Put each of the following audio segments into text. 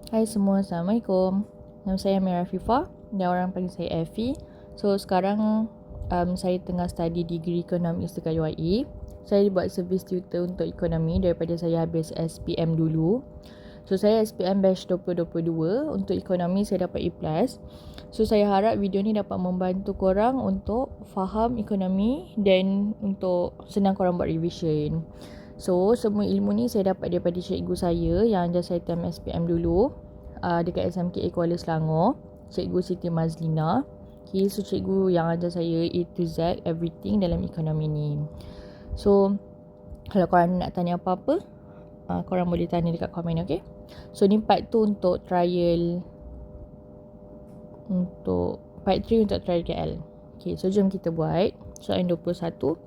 Hai semua, Assalamualaikum. Nama saya Mira Fifa dan orang panggil saya Effie. So sekarang saya tengah study degree Economics dekat UIE. Saya buat service tutor untuk ekonomi daripada saya habis SPM dulu. So saya SPM batch 2022, untuk ekonomi saya dapat A+. So saya harap video ni dapat membantu korang untuk faham ekonomi dan untuk senang korang buat revision. So semua ilmu ni saya dapat daripada cikgu saya yang ajar saya time SPM dulu, dekat SMKA Kuala Selangor, Cikgu Siti Mazlina. Okay, so cikgu yang ajar saya A to Z everything dalam ekonomi ni. So kalau korang nak tanya apa-apa, korang boleh tanya dekat komen, okay? So ni part 2 untuk trial, untuk part 3 untuk trial KL. Okay, so jom kita buat soalan 21.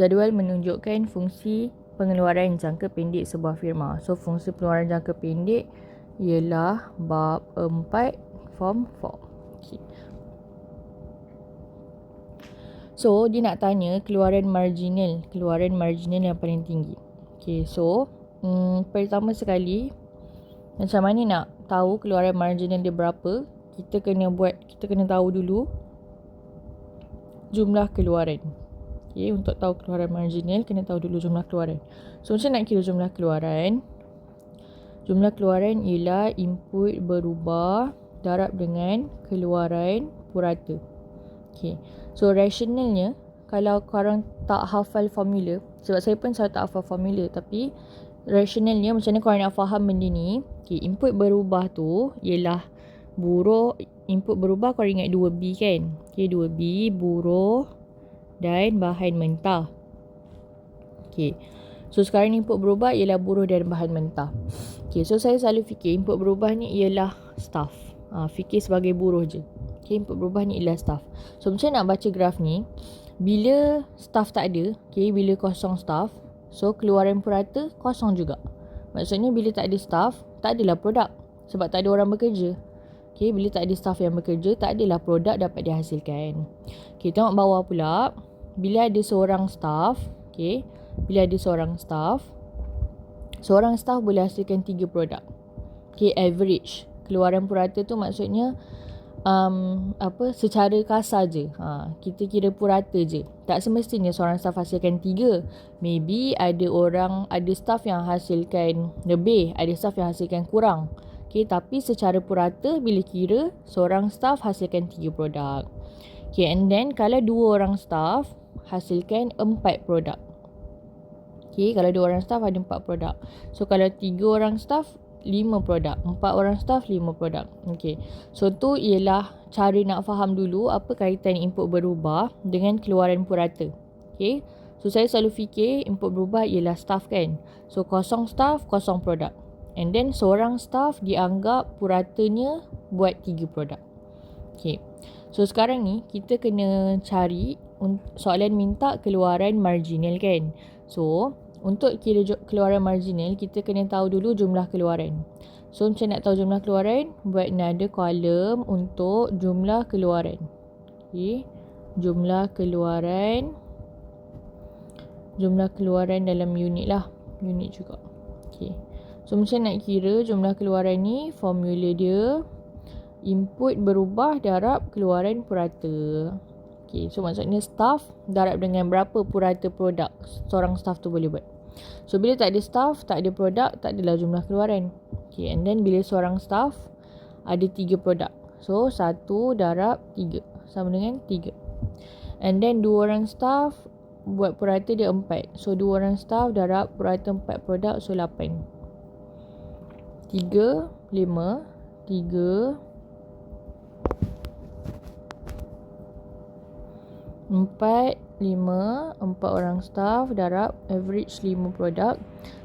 Jadual menunjukkan fungsi pengeluaran jangka pendek sebuah firma. So fungsi pengeluaran jangka pendek ialah bab 4 form 4. Okay. So dia nak tanya keluaran marginal yang paling tinggi. Okay, so pertama sekali, macam mana nak tahu keluaran marginal dia berapa? Kita kena tahu dulu jumlah keluaran. Okay, untuk tahu keluaran marginal, kena tahu dulu jumlah keluaran. So macam nak kira jumlah keluaran? Jumlah keluaran ialah input berubah darab dengan keluaran purata. Okay, so rasionalnya, kalau korang tak hafal formula, sebab saya pun tak hafal formula, tapi rasionalnya macam mana korang nak faham benda ni? Okay, input berubah tu ialah buruh. Input berubah korang ingat 2B kan? Okay, 2B, buruh dan bahan mentah. Okay, so sekarang input berubah ialah buruh dan bahan mentah. Okay, so saya selalu fikir input berubah ni ialah staff. Fikir sebagai buruh je. Okay, input berubah ni ialah staff. So macam nak baca graf ni, bila staff tak ada, okay, bila kosong staff, so keluaran purata kosong juga. Maksudnya bila tak ada staff, tak adalah produk, sebab tak ada orang bekerja. Okay, bila tak ada staff yang bekerja, tak adalah produk dapat dihasilkan. Okay, tengok bawah pula. Bila ada seorang staff, okay, bila ada seorang staff boleh hasilkan 3 produk. Okay, average. Keluaran purata tu maksudnya secara kasar je. Kita kira purata je. Tak semestinya seorang staff hasilkan 3. Maybe ada staff yang hasilkan lebih, ada staff yang hasilkan kurang. Okay, tapi secara purata bila kira seorang staff hasilkan 3 produk. Okay, and then kalau 2 orang staff hasilkan 4 produk. Okay, kalau 2 orang staff ada 4 produk. So kalau 3 orang staff 5 produk, 4 orang staff 5 produk. Okay, so tu ialah cara nak faham dulu apa kaitan input berubah dengan keluaran purata. Okay, so saya selalu fikir input berubah ialah staff kan. So kosong staff, kosong produk. And then seorang staff dianggap puratanya buat 3 produk. Okay, so sekarang ni kita kena cari, soalan minta keluaran marginal kan. So untuk kira keluaran marginal, kita kena tahu dulu jumlah keluaran. So macam nak tahu jumlah keluaran, buat another column untuk jumlah keluaran. Okay, jumlah keluaran dalam unit lah, unit juga. Okay, so macam nak kira jumlah keluaran ni, formula dia input berubah darab keluaran purata. Okay, so maksudnya staff darab dengan berapa purata produk seorang staff tu boleh buat. So bila tak ada staff, tak ada produk, tak adalah jumlah keluaran. Okay, and then bila seorang staff ada 3 produk, so 1 darab 3 sama dengan 3. And then 2 orang staff buat purata dia 4. So 2 orang staff darab purata 4 produk, so 8. 3, 5, 3, 4, 5, 4 orang staff darab average 5 produk,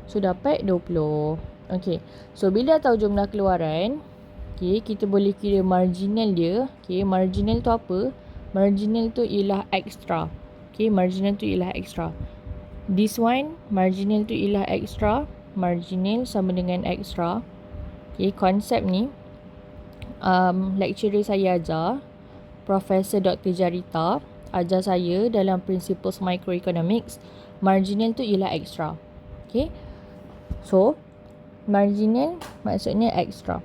so dapat 20. Okay, so bila tahu jumlah keluaran, okay, kita boleh kira marginal dia. Okay, marginal tu apa? Marginal tu ialah extra. Okay, marginal tu ialah extra. This one, marginal tu ialah extra. Marginal sama dengan extra. Okay, konsep ni lecturer saya ajar, Profesor Dr. Jarita, ajar saya dalam Principles Microeconomics. Marginal tu ialah extra. Okay, so marginal maksudnya extra.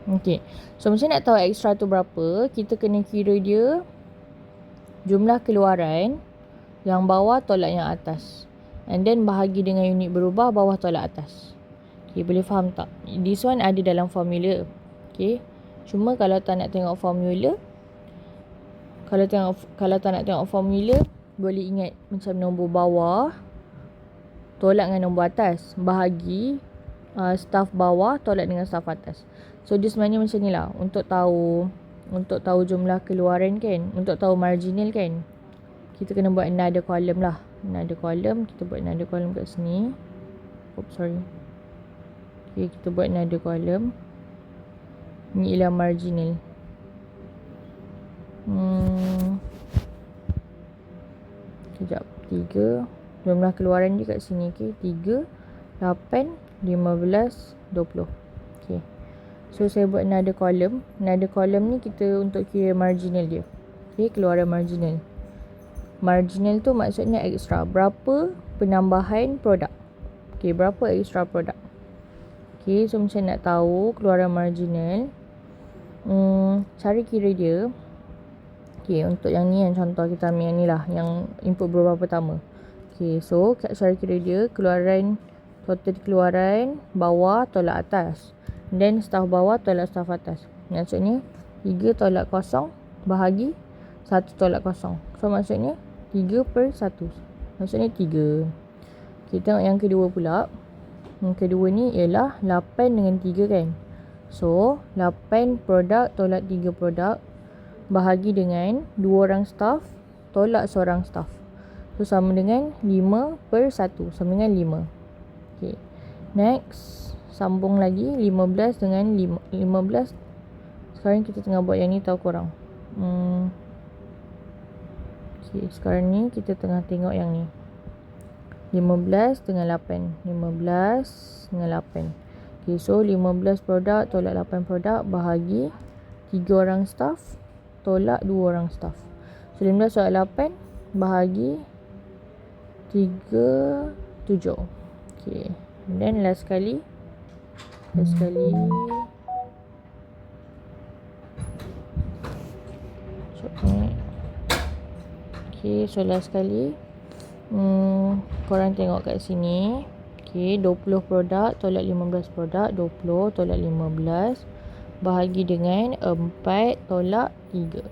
Okey. So macam nak tahu extra tu berapa, kita kena kira dia jumlah keluaran yang bawah tolak yang atas. And then bahagi dengan unit berubah, bawah tolak atas. Okay, boleh faham tak? This one ada dalam formula. Okay. Cuma kalau tak nak tengok formula, kalau tak nak tengok formula, boleh ingat macam nombor bawah tolak dengan nombor atas. Bahagi staff bawah tolak dengan staff atas. So dia sebenarnya macam ni lah. Untuk tahu jumlah keluaran kan, untuk tahu marginal kan, kita kena buat another column lah. Another column, kita buat another column kat sini. Oops, sorry. Okay, kita buat another column. Ni ialah marginal. Sekejap. 3. Jumlah keluaran dia kat sini. Okay. 3, 8, 15, 20. Okay. So, saya buat another column. Another column ni kita untuk kira marginal dia. Okay. Keluaran marginal. Marginal tu maksudnya extra. Berapa penambahan produk. Okay. Berapa extra produk. Okay. So, macam nak tahu keluaran marginal. Cara kira dia. Okay. Untuk yang ni, yang contoh kita ambil yang ni lah. Yang input berubah pertama. Okay. So, cara kira dia. Total keluaran bawah tolak atas. Then staff bawah tolak staff atas. Maksudnya 3 tolak 0 bahagi 1 tolak 0. So maksudnya 3/1. Maksudnya 3. Kita tengok yang kedua pula. Yang kedua ni ialah 8 dengan 3 kan. So 8 produk tolak 3 produk bahagi dengan 2 orang staff tolak seorang staff. So sama dengan 5/1. Sama dengan 5. Okay. Next. Sambung lagi 15 dengan 15. Sekarang kita tengah buat yang ni tahu korang. Okay, sekarang ni kita tengah tengok yang ni. 15 dengan 8. 15 dengan 8. Okay, so 15 produk tolak 8 produk bahagi 3 orang staff tolak 2 orang staff. So 15 tolak 8 bahagi 3, 7. Okay. And then last sekali. Okay, so last sekali. Korang tengok kat sini. Okay, 20 produk tolak 15 produk. 20 tolak 15 bahagi dengan 4 tolak 3.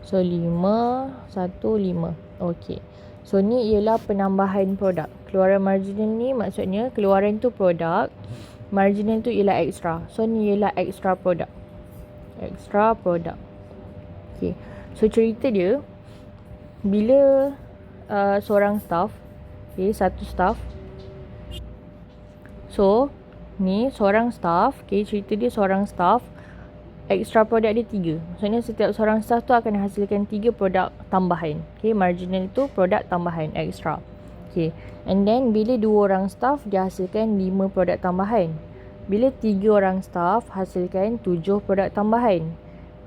So 5, 1, 5. Okay. So ni ialah penambahan produk. Keluaran marginal ni maksudnya keluaran tu produk. Marginal tu ialah extra. So ni ialah extra produk. Extra produk. Okay. So cerita dia. Bila seorang staff. Okay. Satu staff. So. Ni seorang staff. Okay. Cerita dia seorang staff. Extra produk dia 3. Maksudnya setiap seorang staff tu akan hasilkan 3 produk tambahan. Okay. Marginal tu produk tambahan. Extra. Okay. And then bila 2 orang staff dia hasilkan 5 produk tambahan. Bila 3 orang staff hasilkan 7 produk tambahan.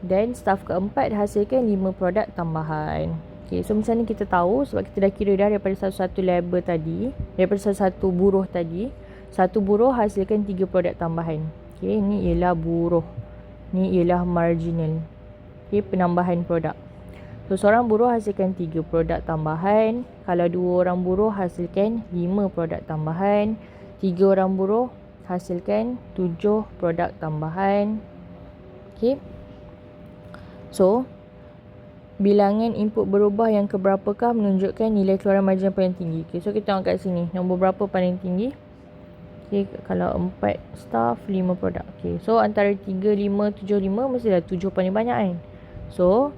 Dan staff keempat hasilkan 5 produk tambahan. Okay, so macam ni kita tahu sebab kita dah kira dah daripada satu-satu label tadi. Daripada satu-satu buruh tadi. Satu buruh hasilkan 3 produk tambahan. Okay, ni ialah buruh. Ni ialah marginal. Okay, penambahan produk. So, seorang buruh hasilkan 3 produk tambahan. Kalau 2 orang buruh hasilkan 5 produk tambahan. 3 orang buruh hasilkan 7 produk tambahan. Okay. So, bilangan input berubah yang keberapakah menunjukkan nilai keluaran marginal paling tinggi. Okay, so kita tengok kat sini. Nombor berapa paling tinggi? Okay, kalau 4 staff, 5 produk. Okay, so antara 3, 5, 7, 5 mestilah 7 paling banyak kan. So,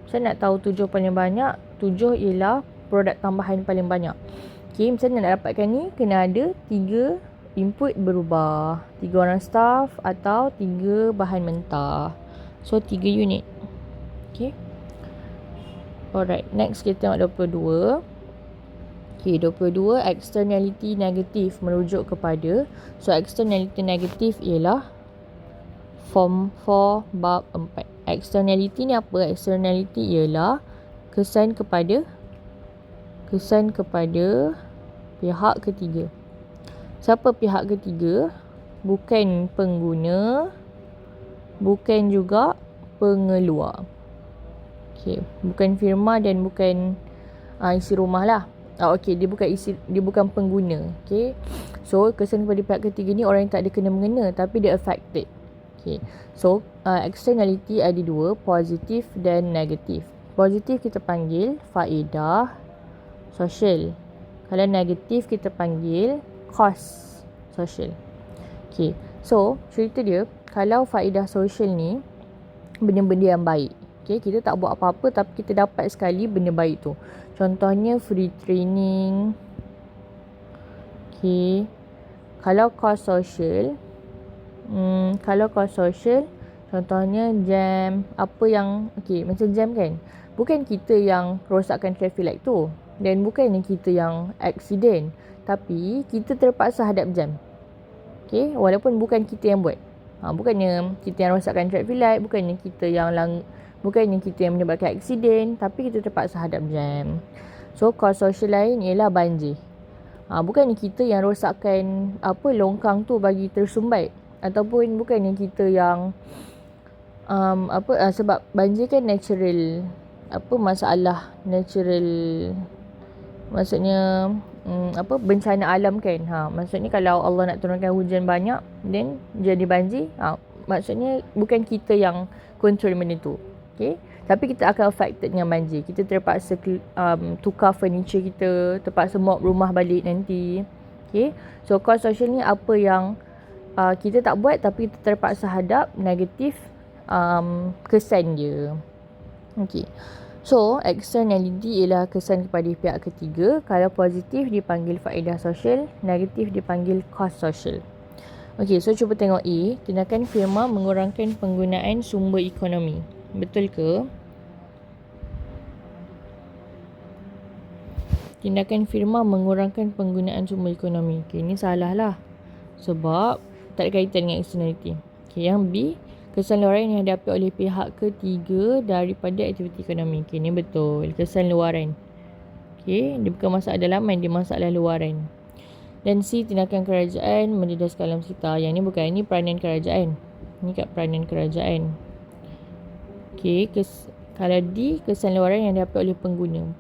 saya nak tahu 7 paling banyak. 7 ialah produk tambahan paling banyak. Okay, macam mana nak dapatkan ni? Kena ada 3 input berubah. 3 orang staff atau 3 bahan mentah. So, 3 unit. Okay. Alright, next kita tengok 22. Okay, 22 externality negatif merujuk kepada. So, externality negatif ialah form 4 bab 4. Externality ni apa? Externality ialah kesan kepada pihak ketiga. Siapa pihak ketiga? Bukan pengguna, bukan juga pengeluar. Okay, bukan firma dan bukan isi rumah lah. Okay, dia bukan pengguna. Okay, so kesan kepada pihak ketiga ni orang yang tak ada kena mengena tapi dia affected. Okay, so externality ada dua, positif dan negatif. Positif kita panggil faedah sosial. Kalau negatif kita panggil cost sosial. Okay, so cerita dia, kalau faedah sosial ni benda-benda yang baik. Okay, kita tak buat apa-apa tapi kita dapat sekali benda baik tu. Contohnya free training. Okay, kalau cost social, contohnya jam, apa yang, okay, macam jam kan, bukan kita yang rosakkan traffic light tu, dan bukan kita yang accident, tapi kita terpaksa hadap jam. Okay, walaupun bukan kita yang buat. Bukannya kita yang rosakkan traffic light, bukannya kita yang menyebabkan accident, tapi kita terpaksa hadap jam. So cause social lain ialah banjir. Bukannya kita yang rosakkan longkang tu bagi tersumbat, ataupun bukannya kita yang sebab banjir kan natural, masalah natural, maksudnya bencana alam kan. Maksudnya kalau Allah nak turunkan hujan banyak then jadi banjir, maksudnya bukan kita yang control benda tu. Okay, tapi kita akan affected dengan banjir. Kita terpaksa tukar furniture kita, terpaksa mop rumah balik nanti. Okay, so cost social ni apa yang kita tak buat tapi kita terpaksa hadap, negatif kesan dia. Okay, so externality ialah kesan kepada pihak ketiga. Kalau positif dipanggil faedah sosial, negatif dipanggil cost social. Okay, so cuba tengok A. Tindakan firma mengurangkan penggunaan sumber ekonomi. Betul ke? Tindakan firma mengurangkan penggunaan sumber ekonomi. Okay, ini salah lah. Sebab tak ada kaitan dengan externality. Okay, yang B. Kesan luaran yang dihadapi oleh pihak ketiga daripada aktiviti ekonomi. Okay, ini betul. Kesan luaran. Okay, dia bukan masalah dalaman, dia masalah luaran. Dan C. Tindakan kerajaan mendedaskan alam sekitar. Yang ni bukan, ini peranan kerajaan. Ini kat peranan kerajaan. Okay, kalau D, kesan luaran yang dihadapi oleh pengguna.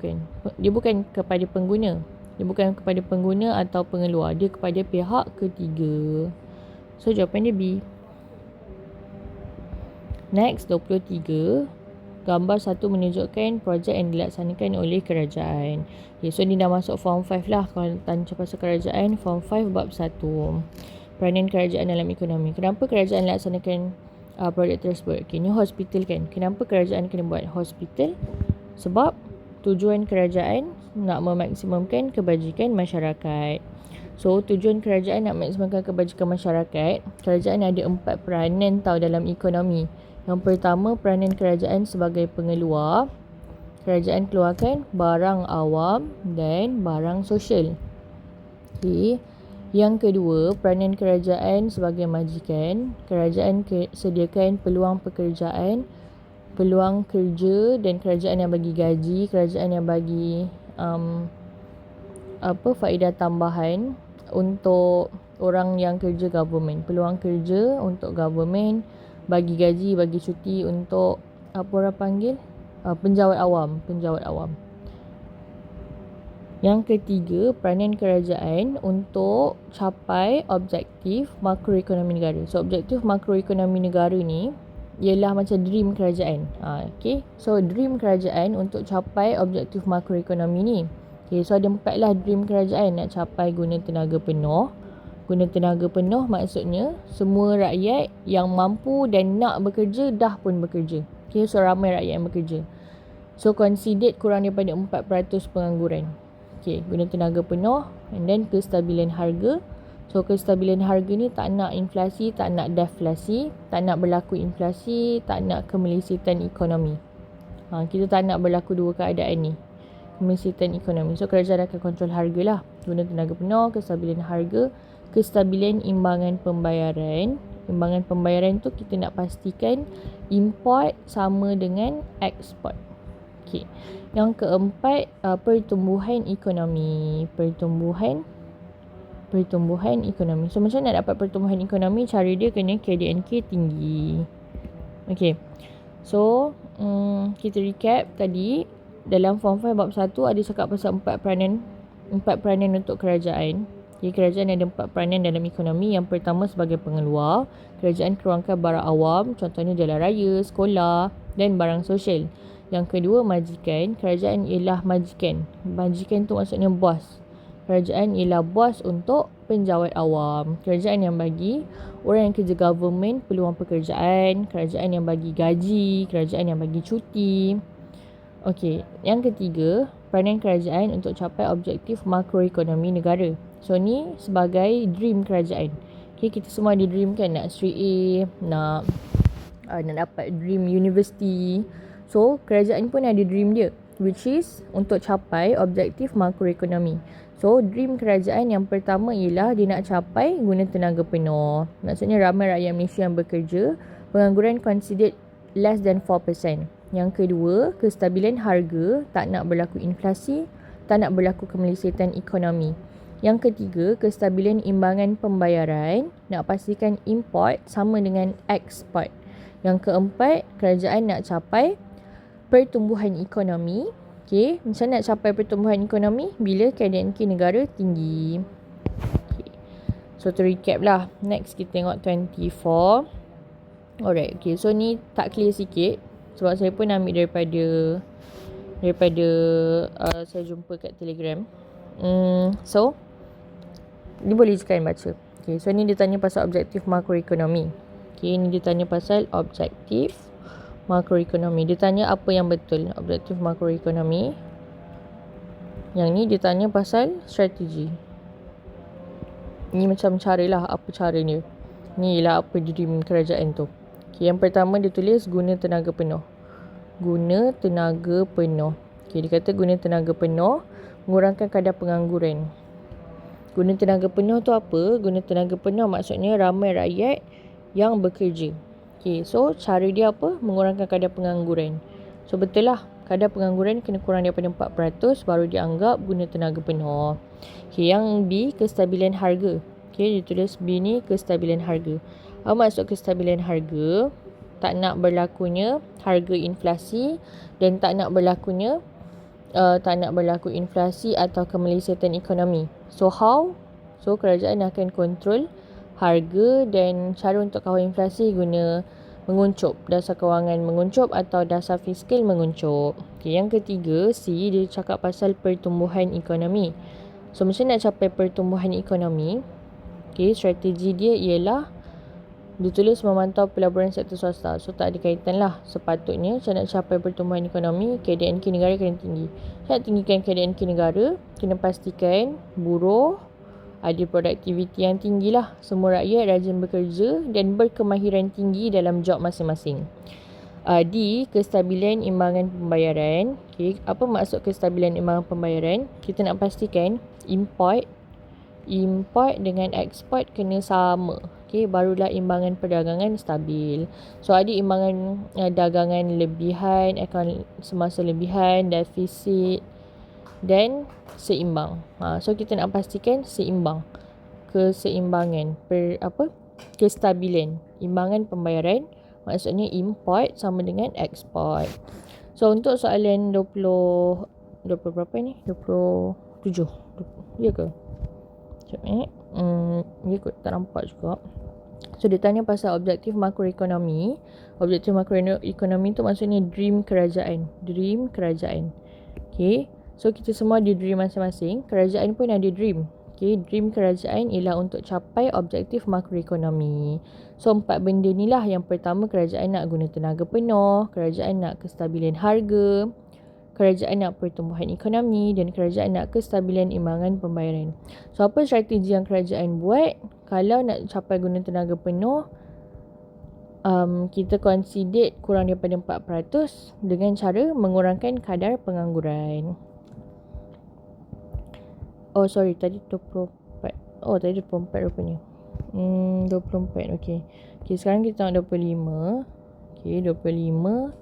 Dia bukan kepada pengguna. Dia bukan kepada pengguna atau pengeluar. Dia kepada pihak ketiga. So, jawapan dia B. Next, 23. Gambar 1 menunjukkan projek yang dilaksanakan oleh kerajaan. Okay, so ni dah masuk form 5 lah. Kalau tanya pasal kerajaan, form 5 bab 1. Peranan kerajaan dalam ekonomi. Kenapa kerajaan laksanakan projek tersebut? Okay, ni hospital kan. Kenapa kerajaan kena buat hospital? Sebab tujuan kerajaan nak memaksimumkan kebajikan masyarakat. So, tujuan kerajaan nak memaksimumkan kebajikan masyarakat, kerajaan ada 4 peranan dalam ekonomi. Yang pertama, peranan kerajaan sebagai pengeluar. Kerajaan keluarkan barang awam dan barang sosial. Okay. Yang kedua, peranan kerajaan sebagai majikan. Kerajaan sediakan peluang pekerjaan, peluang kerja, dan kerajaan yang bagi gaji, kerajaan yang bagi faedah tambahan untuk orang yang kerja government. Peluang kerja untuk government, bagi gaji, bagi cuti untuk penjawat awam. Yang ketiga, peranan kerajaan untuk capai objektif makroekonomi negara. So, objektif makroekonomi negara ni ialah macam dream kerajaan. Okay. So, dream kerajaan untuk capai objektif makroekonomi ni. Okay. So, ada 4 lah dream kerajaan nak capai guna tenaga penuh. Guna tenaga penuh maksudnya semua rakyat yang mampu dan nak bekerja dah pun bekerja. Okay. So, ramai rakyat yang bekerja. So, considered kurang daripada 4% pengangguran. Okay, guna tenaga penuh, and then kestabilan harga. So, kestabilan harga ni tak nak inflasi, tak nak deflasi, tak nak berlaku inflasi, tak nak kemelisitan ekonomi. Kita tak nak berlaku dua keadaan ni, kemelisitan ekonomi. So, kerajaan akan kontrol harga lah. Guna tenaga penuh, kestabilan harga, kestabilan imbangan pembayaran. Imbangan pembayaran tu kita nak pastikan import sama dengan export. Okay. Yang keempat, pertumbuhan ekonomi. Pertumbuhan ekonomi. So, macam nak dapat pertumbuhan ekonomi, cara dia kena KDNK tinggi. Okay. So, kita recap tadi. Dalam Form 5 bab 1 ada cakap pasal empat peranan untuk kerajaan. Okay, kerajaan ada 4 peranan dalam ekonomi. Yang pertama sebagai pengeluar. Kerajaan keluarkan barang awam, contohnya jalan raya, sekolah dan barang sosial. Yang kedua majikan. Kerajaan ialah majikan. Majikan tu maksudnya bos. Kerajaan ialah bos untuk penjawat awam. Kerajaan yang bagi orang yang kerja government peluang pekerjaan. Kerajaan yang bagi gaji. Kerajaan yang bagi cuti. Okey, yang ketiga, peranan kerajaan untuk capai objektif makroekonomi negara. So, ni sebagai dream kerajaan. Okay, kita semua ada dream kan, nak straight A, nak dapat dream university. So, kerajaan pun ada dream dia, which is untuk capai objektif makroekonomi. So, dream kerajaan yang pertama ialah dia nak capai guna tenaga penuh. Maksudnya ramai rakyat Malaysia yang bekerja, pengangguran considered less than 4%. Yang kedua, kestabilan harga, tak nak berlaku inflasi, tak nak berlaku kemelisitan ekonomi. Yang ketiga, kestabilan imbangan pembayaran, nak pastikan import sama dengan eksport. Yang keempat, kerajaan nak capai pertumbuhan ekonomi. Okay, macam nak capai pertumbuhan ekonomi bila KDNK negara tinggi. Okay. So, to recap lah. Next, kita tengok 24. Alright, okay. So, ni tak clear sikit. Sebab saya pun ambil daripada saya jumpa kat Telegram. So, ni boleh sekalian baca. Okay, so ni dia tanya pasal objektif makroekonomi. Okay, ni dia tanya pasal objektif makroekonomi. Dia tanya apa yang betul objektif makroekonomi. Yang ni dia tanya pasal strategi. Ni macam cara lah, apa cara dia. Ni lah apa dream kerajaan tu. Okay, yang pertama dia tulis guna tenaga penuh. Guna tenaga penuh. Okay, dia kata guna tenaga penuh, mengurangkan kadar pengangguran. Guna tenaga penuh tu apa? Guna tenaga penuh maksudnya ramai rakyat yang bekerja. Okay, so cara dia apa? Mengurangkan kadar pengangguran. So betul lah, kadar pengangguran kena kurang daripada 4% baru dianggap guna tenaga penuh. Okay, yang B, kestabilan harga. Okay, dia tulis B ni kestabilan harga. Apa maksud kestabilan harga? Tak nak berlakunya harga inflasi dan tak nak berlaku inflasi atau kemelisitan ekonomi. So how? So kerajaan akan kontrol harga dan cara untuk kawal inflasi guna menguncup, dasar kewangan menguncup atau dasar fiskal menguncup. Okay, yang ketiga C, dia cakap pasal pertumbuhan ekonomi. So macam nak capai pertumbuhan ekonomi? Okay, strategi dia ialah dia tulis memantau pelaburan sektor swasta. So tak ada kaitan lah. Sepatutnya macam nak capai pertumbuhan ekonomi, KDNK negara kena tinggi. Nak tinggikan KDNK negara, kena pastikan buruh ada produktiviti yang tinggi lah. Semua rakyat rajin bekerja dan berkemahiran tinggi dalam job masing-masing. D, kestabilan imbangan pembayaran. Okay, apa maksud kestabilan imbangan pembayaran? Kita nak pastikan import dengan ekspor kena sama. Okay, barulah imbangan perdagangan stabil. So, ada imbangan dagangan lebihan, akaun semasa lebihan, defisit dan seimbang. So, kita nak pastikan seimbang. Keseimbangan. Kestabilan. Imbangan pembayaran. Maksudnya import sama dengan ekspor. So, untuk soalan 20 berapa ni? 27. Ya ke? Sekejap ya kot, tak nampak juga. So, dia tanya pasal objektif makroekonomi. Objektif makroekonomi tu maksudnya dream kerajaan. Dream kerajaan. Okay. So, kita semua ada dream masing-masing. Kerajaan pun ada dream. Okay. Dream kerajaan ialah untuk capai objektif makroekonomi. So, 4 benda ni lah. Yang pertama, kerajaan nak guna tenaga penuh. Kerajaan nak kestabilan harga. Kerajaan nak pertumbuhan ekonomi dan kerajaan nak kestabilan imbangan pembayaran. So, apa strategi yang kerajaan buat? Kalau nak capai guna tenaga penuh, kita consider kurang daripada 4% dengan cara mengurangkan kadar pengangguran. Oh, sorry. Tadi 24. Oh, tadi 24 rupanya. 24. Okay. Okay, sekarang kita tengok 25. Okay, 25.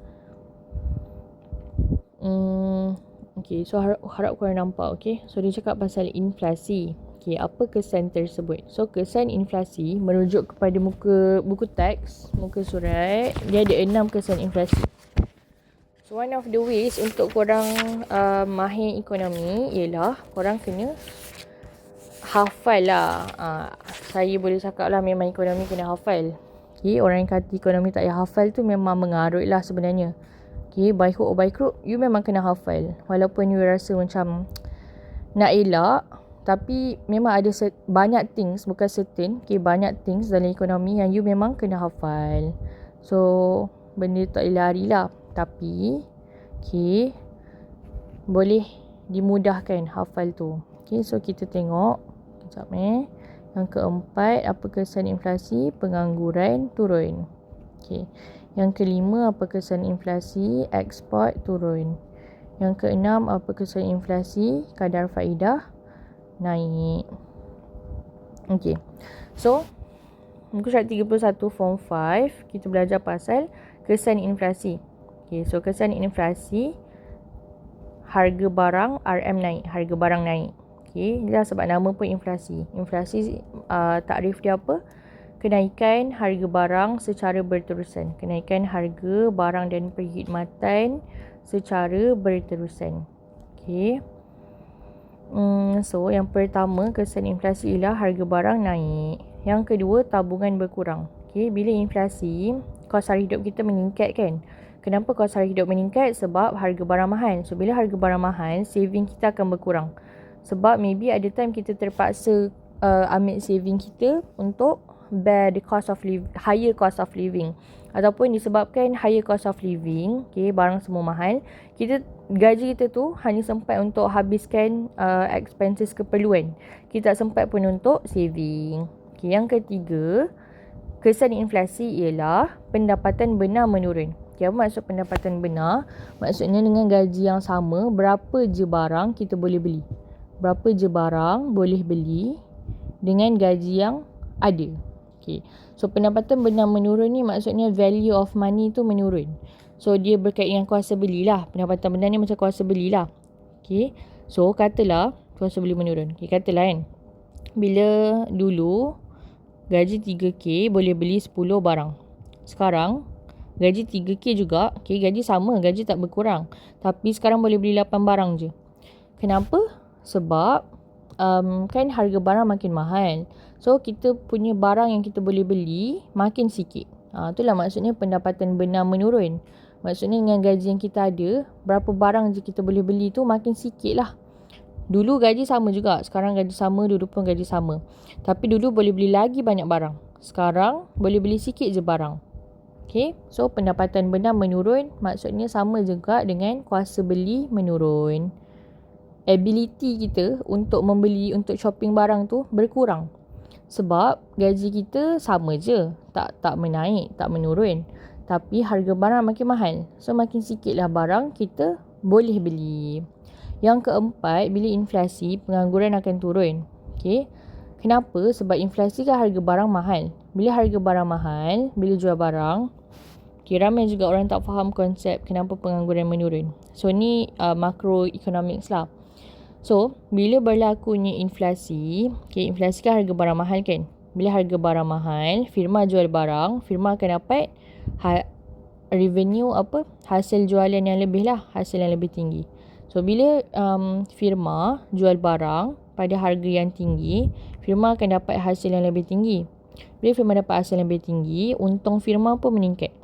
Okay, so harap korang nampak. Okay, so dia cakap pasal inflasi. Okey, apa kesan tersebut? So, kesan inflasi merujuk kepada buku teks, muka surat, dia ada 6 kesan inflasi. So, one of the ways untuk korang mahir ekonomi ialah korang kena hafal lah. Saya boleh cakap lah memang ekonomi kena hafal. Okay, orang yang kata ekonomi tak payah hafal tu memang mengarut lah sebenarnya. Okay, by hook or by crook, you memang kena hafal. Walaupun you rasa macam nak elak, tapi memang ada banyak things, bukan certain. Okay, banyak things dalam ekonomi yang you memang kena hafal. So, benda tak boleh lari lah. Tapi, okay, boleh dimudahkan hafal tu. Okay, so kita tengok. Sekejap Yang keempat, apa kesan inflasi? Pengangguran turun. Okay. Yang kelima, apa kesan inflasi? Ekspor turun. Yang keenam, apa kesan inflasi? Kadar faedah naik. Okay. So, muka surat 31 form 5, kita belajar pasal kesan inflasi. Okay, so kesan inflasi, harga barang RM naik, harga barang naik. Okay, jelas sebab nama pun inflasi. Inflasi takrif dia apa? Kenaikan harga barang secara berterusan. Kenaikan harga barang dan perkhidmatan secara berterusan. Okay. So, yang pertama, kesan inflasi ialah harga barang naik. Yang kedua, tabungan berkurang. Okay, bila inflasi, kos sara hidup kita meningkat kan? Kenapa kos sara hidup meningkat? Sebab harga barang mahal. So, bila harga barang mahal, saving kita akan berkurang. Sebab maybe ada time kita terpaksa ambil saving kita untuk bear the cost of higher cost of living. Ataupun disebabkan higher cost of living, okay, barang semua mahal, gaji kita tu hanya sempat untuk habiskan expenses keperluan. Kita tak sempat pun untuk saving. Okay, yang ketiga, kesan inflasi ialah pendapatan benar menurun. Okay, apa maksud pendapatan benar? Maksudnya dengan gaji yang sama, berapa je barang kita boleh beli. Berapa je barang boleh beli dengan gaji yang ada. Okay. So, pendapatan benar menurun ni maksudnya value of money tu menurun. So, dia berkaitan dengan kuasa belilah. Pendapatan benar ni macam kuasa belilah. Okay. So, katalah kuasa beli menurun. Okay, katalah kan. Bila dulu gaji 3K boleh beli 10 barang. Sekarang gaji 3K juga. Okay, gaji sama. Gaji tak berkurang. Tapi sekarang boleh beli 8 barang je. Kenapa? Sebab kan harga barang makin mahal. So, kita punya barang yang kita boleh beli makin sikit. Itulah maksudnya pendapatan benar menurun. Maksudnya dengan gaji yang kita ada, berapa barang je kita boleh beli tu makin sikit lah. Dulu gaji sama juga. Sekarang gaji sama, dulu pun gaji sama. Tapi dulu boleh beli lagi banyak barang. Sekarang boleh beli sikit je barang. Okay, so pendapatan benar menurun maksudnya sama juga dengan kuasa beli menurun. Ability kita untuk membeli, untuk shopping barang tu berkurang. Sebab gaji kita sama je. Tak menaik, tak menurun. Tapi harga barang makin mahal. So, makin sikit lah barang kita boleh beli. Yang keempat, bila inflasi, pengangguran akan turun. Okay. Kenapa? Sebab inflasi kan harga barang mahal. Bila harga barang mahal, bila jual barang, okay, ramai juga orang tak faham konsep kenapa pengangguran menurun. So, ni macroeconomics lah. So, bila berlakunya inflasi, okay, inflasi kan harga barang mahal kan? Bila harga barang mahal, firma jual barang, firma akan dapat revenue hasil jualan yang lebih lah, hasil yang lebih tinggi. So, bila firma jual barang pada harga yang tinggi, firma akan dapat hasil yang lebih tinggi. Bila firma dapat hasil yang lebih tinggi, untung firma pun meningkat.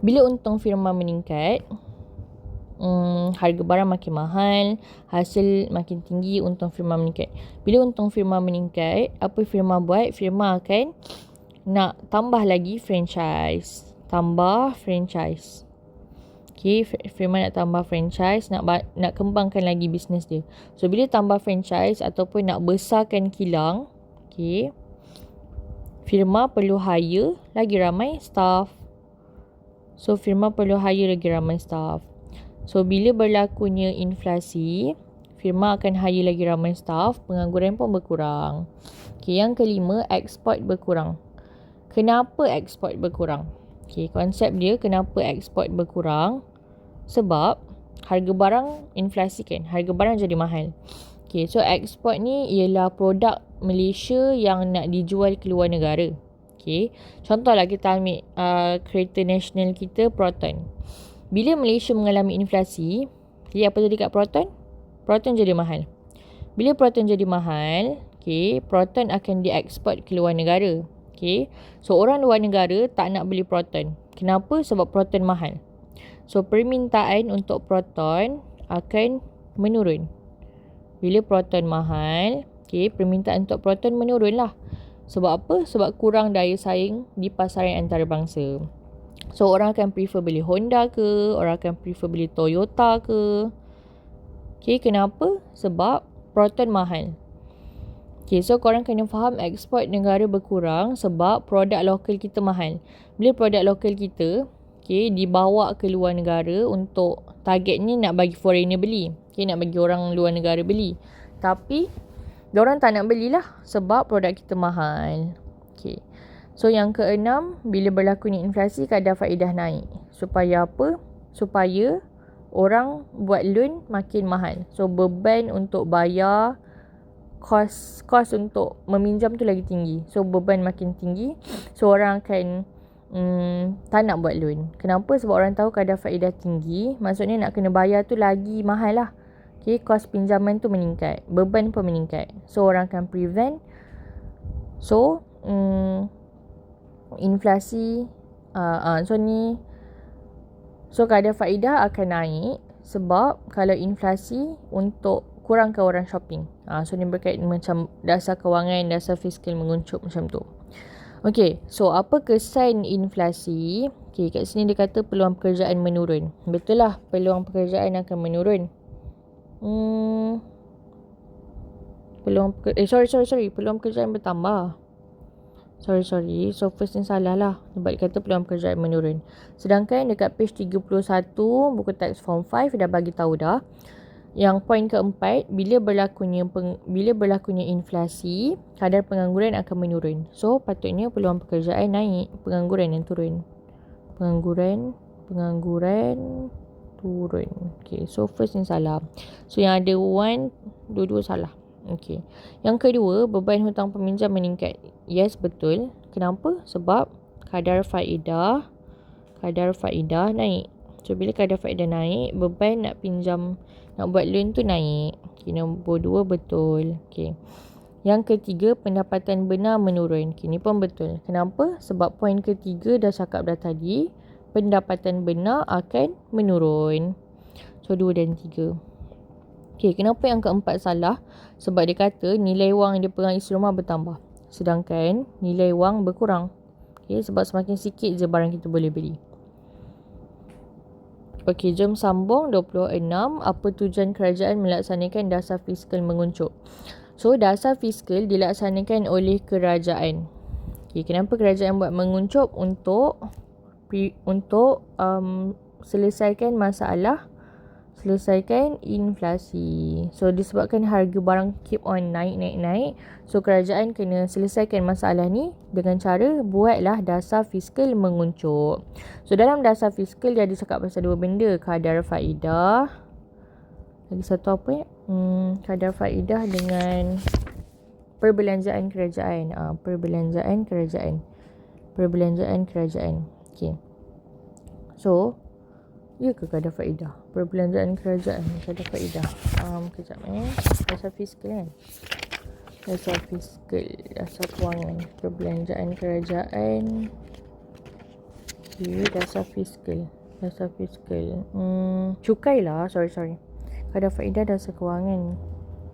Bila untung firma meningkat, harga barang makin mahal, hasil makin tinggi, untung firma meningkat. Bila untung firma meningkat, apa firma buat? Firma akan nak tambah lagi franchise. Tambah franchise. Okay, firma nak tambah franchise, nak kembangkan lagi bisnes dia. So, bila tambah franchise ataupun nak besarkan kilang, okay, firma perlu hire lagi ramai staff. So, firma perlu hire lagi ramai staff. So, bila berlakunya inflasi, firma akan hire lagi ramai staff, pengangguran pun berkurang. Okay, yang kelima, ekspor berkurang. Kenapa ekspor berkurang? Okay, konsep dia kenapa ekspor berkurang? Sebab harga barang inflasi kan, harga barang jadi mahal. Okay, so ekspor ni ialah produk Malaysia yang nak dijual ke luar negara. Okay, contohlah kita ambil kereta nasional kita Proton. Bila Malaysia mengalami inflasi, apa jadi kat Proton? Proton jadi mahal. Bila Proton jadi mahal, okay, Proton akan dieksport ke luar negara. Okay, so orang luar negara tak nak beli Proton. Kenapa? Sebab Proton mahal. So permintaan untuk Proton akan menurun. Bila Proton mahal, okay, permintaan untuk Proton menurun lah. Sebab apa? Sebab kurang daya saing di pasaran antarabangsa. So orang akan prefer beli Honda ke, orang akan prefer beli Toyota ke. Okay, kenapa? Sebab Proton mahal. Okay, so korang kena faham ekspor negara berkurang sebab produk lokal kita mahal. Bila produk lokal kita, okay, dibawa ke luar negara untuk targetnya nak bagi foreigner beli. Okay, nak bagi orang luar negara beli. Tapi, diorang tak nak belilah sebab produk kita mahal. Okay. So, yang keenam, bila berlakunya inflasi, kadar faedah naik. Supaya apa? Supaya orang buat loan makin mahal. So, beban untuk bayar, kos untuk meminjam tu lagi tinggi. So, beban makin tinggi. So, orang akan tak nak buat loan. Kenapa? Sebab orang tahu kadar faedah tinggi, maksudnya nak kena bayar tu lagi mahal lah. Okay, kos pinjaman tu meningkat, beban pun meningkat. So orang akan prevent. So inflasi so kadar faedah akan naik sebab kalau inflasi untuk kurangkan orang shopping. So ni berkaitan macam dasar kewangan, dasar fiskal menguncup macam tu. Okay, so apa kesan inflasi? Okay, kat sini dia kata peluang pekerjaan menurun. Betul lah, peluang pekerjaan akan menurun. Peluang pekerjaan bertambah. Sorry. So, first ni salah lah. Sebab dia kata peluang pekerjaan menurun. Sedangkan dekat page 31, buku teks form 5 dah bagi tahu dah. Yang poin keempat, bila berlakunya inflasi, kadar pengangguran akan menurun. So, patutnya peluang pekerjaan naik, pengangguran yang turun. Pengangguran turun. Okay, so first ni salah. So, yang ada one, dua-dua salah. Okay. Yang kedua, beban hutang peminjam meningkat. Yes, betul. Kenapa? Sebab kadar faedah naik. So, bila kadar faedah naik, beban nak pinjam, nak buat loan tu naik. Okay, nombor 2 betul. Okay. Yang ketiga, pendapatan benar menurun. Okay, ni pun betul. Kenapa? Sebab poin ketiga dah cakap dah tadi, pendapatan benar akan menurun. So, 2 dan 3. Okay, kenapa yang keempat salah? Sebab dia kata nilai wang yang dipegang isi rumah bertambah. Sedangkan nilai wang berkurang. Okay, sebab semakin sikit je barang kita boleh beli. Okey, jom sambung 26. Apa tujuan kerajaan melaksanakan dasar fiskal menguncup? So, dasar fiskal dilaksanakan oleh kerajaan. Okey, kenapa kerajaan buat menguncup? Untuk selesaikan inflasi. So, disebabkan harga barang keep on naik. So, kerajaan kena selesaikan masalah ni dengan cara buatlah dasar fiskal menguncup. So, dalam dasar fiskal dia ada cakap pasal dua benda. Kadar faedah. Lagi satu apa ya? Kadar faedah dengan perbelanjaan kerajaan. Perbelanjaan kerajaan. Okay. So, ya ke kadar faedah? Perbelanjaan kerajaan, kadar faedah. Kejap dasar fiskal kan? Dasar fiskal, dasar kewangan, perbelanjaan kerajaan. Okay, dasar fiskal. Cukai lah, sorry. Kadar faedah dasar kewangan.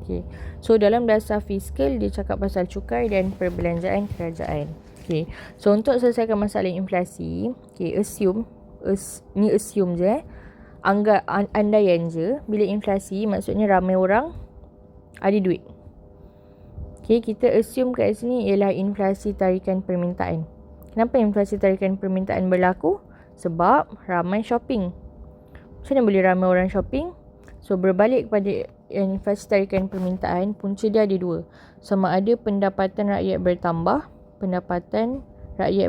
Okay. So, dalam dasar fiskal, dia cakap pasal cukai dan perbelanjaan kerajaan. Okay. So, untuk selesaikan masalah inflasi, okay, assume je andaian je, bila inflasi maksudnya ramai orang ada duit. Okay, kita assume kat sini ialah inflasi tarikan permintaan. Kenapa inflasi tarikan permintaan berlaku? Sebab ramai shopping. Macam mana boleh ramai orang shopping? So, berbalik kepada inflasi tarikan permintaan, punca dia ada dua. Sama ada pendapatan rakyat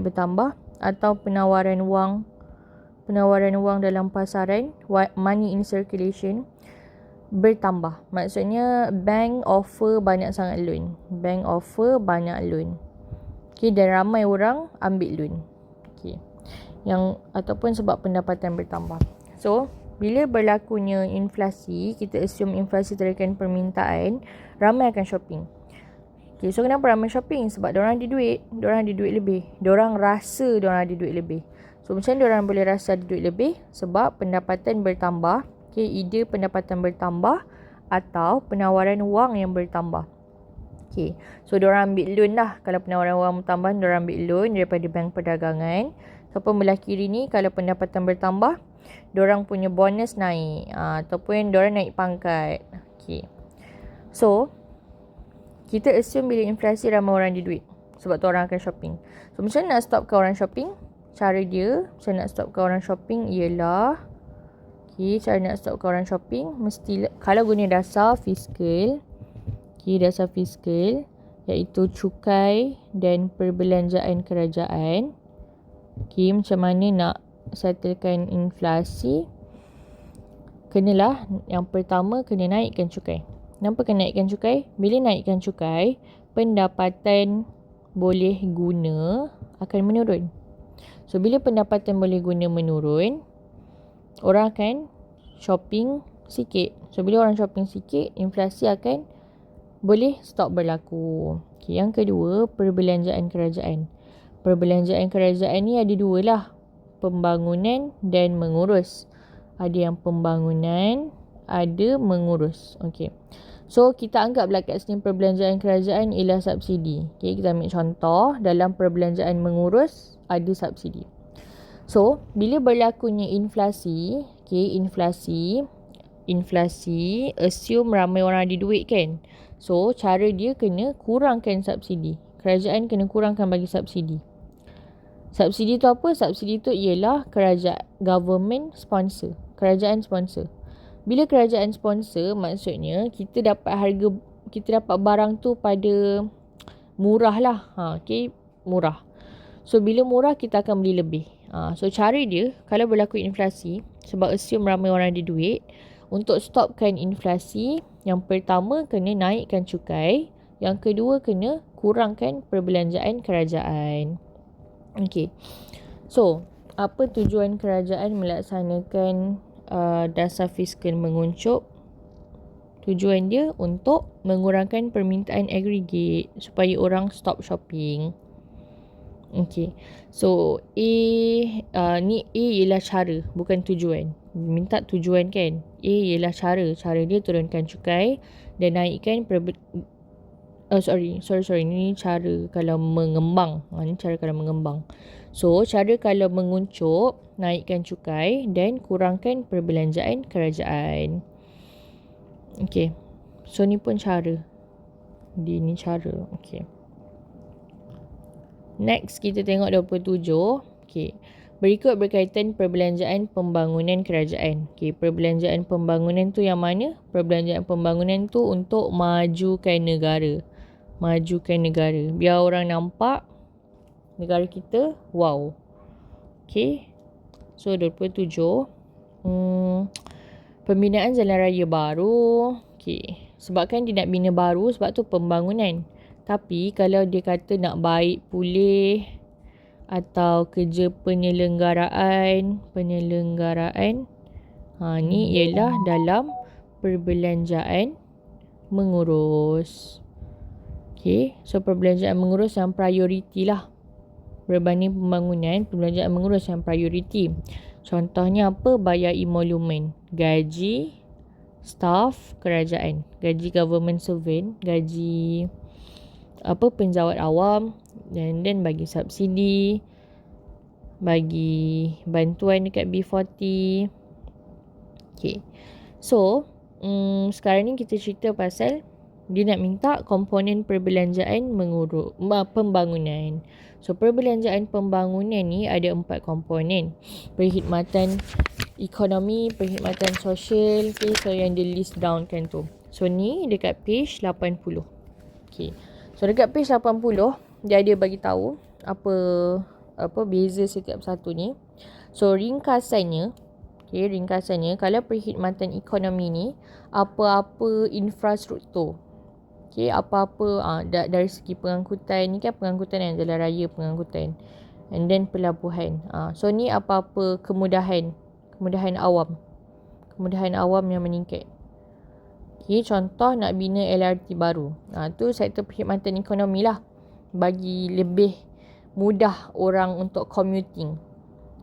bertambah atau penawaran wang dalam pasaran, money in circulation bertambah. Maksudnya bank offer banyak sangat loan. Bank offer banyak loan. Okay, dan ramai orang ambil loan. Okay. Yang ataupun sebab pendapatan bertambah. So, bila berlakunya inflasi, kita assume inflasi tarikan permintaan, ramai akan shopping. Okay, so kenapa ramai shopping? Sebab diorang ada duit. Diorang ada duit lebih. Diorang rasa diorang ada duit lebih. So, macam diorang boleh rasa ada duit lebih? Sebab pendapatan bertambah. Okay, either pendapatan bertambah atau penawaran wang yang bertambah. Okay, so diorang ambil loan lah. Kalau penawaran wang bertambah, diorang ambil loan daripada bank perdagangan. So, pembelah kiri ni, kalau pendapatan bertambah, diorang punya bonus naik. Ataupun diorang naik pangkat. Okay. So, kita assume bila inflasi ramai orang ada duit. Sebab tu orang akan shopping. So, macam mana nak stopkan orang shopping? Cara dia, macam nak stopkan orang shopping ialah, okay, cara nak stopkan orang shopping, mesti, kalau guna dasar fiskal, okay, dasar fiskal, iaitu cukai dan perbelanjaan kerajaan. Okay, macam mana nak settlekan inflasi? Kenalah, yang pertama, kena naikkan cukai. Kenapa kena naikkan cukai? Bila naikkan cukai, pendapatan boleh guna akan menurun. So, bila pendapatan boleh guna menurun, orang akan shopping sikit. So, bila orang shopping sikit, inflasi akan boleh stop berlaku. Okay, yang kedua, perbelanjaan kerajaan. Perbelanjaan kerajaan ni ada dua lah. Pembangunan dan mengurus. Ada yang pembangunan, ada mengurus. Okay. So, kita anggaplah kat sini perbelanjaan kerajaan ialah subsidi. Okay, kita ambil contoh. Dalam perbelanjaan mengurus, ada subsidi. So, bila berlakunya inflasi, okay, inflasi, assume ramai orang ada duit kan. So, cara dia kena kurangkan subsidi. Kerajaan kena kurangkan bagi subsidi. Subsidi tu apa? Subsidi tu ialah government sponsor. Kerajaan sponsor. Bila kerajaan sponsor, maksudnya kita dapat barang tu pada murah lah. Okay, murah. So, bila murah, kita akan beli lebih. So, cara dia, kalau berlaku inflasi, sebab assume ramai orang ada duit, untuk stopkan inflasi, yang pertama kena naikkan cukai, yang kedua kena kurangkan perbelanjaan kerajaan. Okay. So, apa tujuan kerajaan melaksanakan dasar fiskal menguncup? Tujuan dia untuk mengurangkan permintaan agregat supaya orang stop shopping. Okay. So, ni A ialah cara, bukan tujuan. Minta tujuan kan? A ialah cara. Cara dia turunkan cukai dan naikkan Ni cara kalau mengembang. Ni cara kalau mengembang. So, cara kalau menguncup, naikkan cukai dan kurangkan perbelanjaan kerajaan. Okay. So, ni pun cara. Ni cara. Okay. Next, kita tengok 27. Okay. Berikut berkaitan perbelanjaan pembangunan kerajaan. Okay, perbelanjaan pembangunan tu yang mana? Perbelanjaan pembangunan tu untuk majukan negara. Majukan negara. Biar orang nampak negara kita, wow. Okay. So, 27. Pembinaan jalan raya baru. Okay. Sebab kan dia nak bina baru, sebab tu pembangunan. Tapi, kalau dia kata nak baik pulih atau kerja penyelenggaraan, ni ialah dalam perbelanjaan mengurus. Okay, so perbelanjaan mengurus yang prioriti lah. Berbanding pembangunan, perbelanjaan mengurus yang prioriti. Contohnya apa? Bayar emolumen, gaji staff kerajaan, gaji government servant, gaji penjawat awam, dan bagi subsidi, bagi bantuan dekat B40. Okay. So, sekarang ni kita cerita pasal dia nak minta komponen perbelanjaan pembangunan. So, perbelanjaan pembangunan ni ada 4 komponen. Perkhidmatan ekonomi, perkhidmatan sosial. Okay, so yang dia list down kan tu. So, ni dekat page 80. Okay. So, dekat page 80, dia ada bagi tahu apa beza setiap satu ni. So, ringkasannya, Okay, ringkasannya, kalau perkhidmatan ekonomi ni, apa-apa infrastruktur. Okay, apa-apa dari segi pengangkutan, ni kan pengangkutan yang jalan raya pengangkutan. And then pelabuhan. So ni apa-apa kemudahan awam. Kemudahan awam yang meningkat. Okay, contoh nak bina LRT baru. Tu sektor perkhidmatan ekonomi lah. Bagi lebih mudah orang untuk commuting.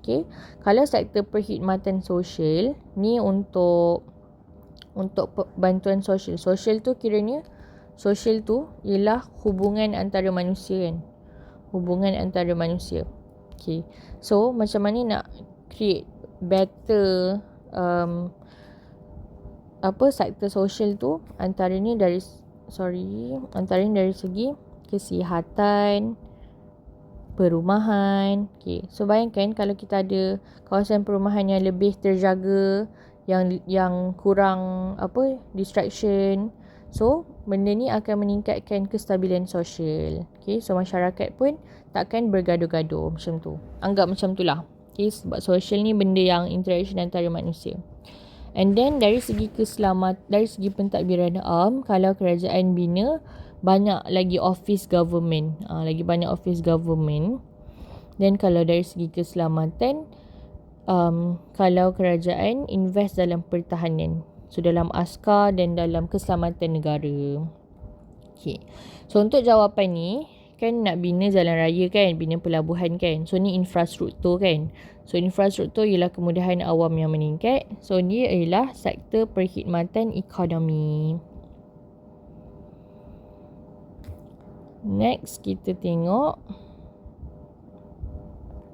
Okay. Kalau sektor perkhidmatan sosial, ni untuk bantuan sosial. Sosial tu kiranya, sosial tu ialah hubungan antara manusia kan. Hubungan antara manusia. Okay. So, macam mana nak create better sektor sosial tu, antaranya dari segi kesihatan, perumahan. Okay. So bayangkan kalau kita ada kawasan perumahan yang lebih terjaga, yang kurang distraction. So benda ni akan meningkatkan kestabilan sosial. Okay. So masyarakat pun takkan bergaduh-gaduh macam tu. Anggap macam tu lah. Okay. Sebab sosial ni benda yang interaction antara manusia. And then dari segi dari segi pentadbiran am, kalau kerajaan bina banyak lagi office government. Lagi banyak office government. Dan kalau dari segi keselamatan, kalau kerajaan invest dalam pertahanan. So dalam askar dan dalam keselamatan negara. Okay. So untuk jawapan ni, kan nak bina jalan raya kan, bina pelabuhan kan. So ni infrastruktur kan. So infrastruktur ialah kemudahan awam yang meningkat. So dia ialah sektor perkhidmatan ekonomi. Next, kita tengok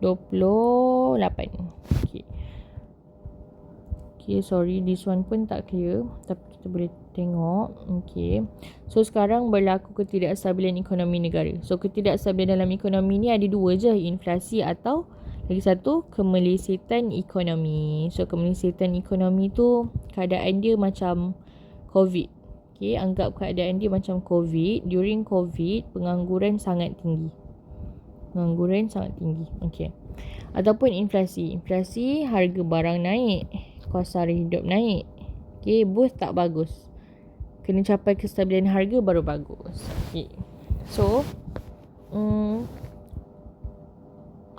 28. Okay, sorry, this one pun tak clear, tapi kita boleh tengok. Okay, so sekarang berlaku ketidakstabilan ekonomi negara. So ketidakstabilan dalam ekonomi ni ada dua je, inflasi atau lagi satu, kemelesetan ekonomi. So kemelesetan ekonomi tu keadaan dia macam COVID. Okay, anggap keadaan dia macam COVID. During COVID, pengangguran sangat tinggi. Okay. Ataupun inflasi. Inflasi, harga barang naik. Kos sara hidup naik. Okay, both tak bagus. Kena capai kestabilan harga baru bagus. Okay. So,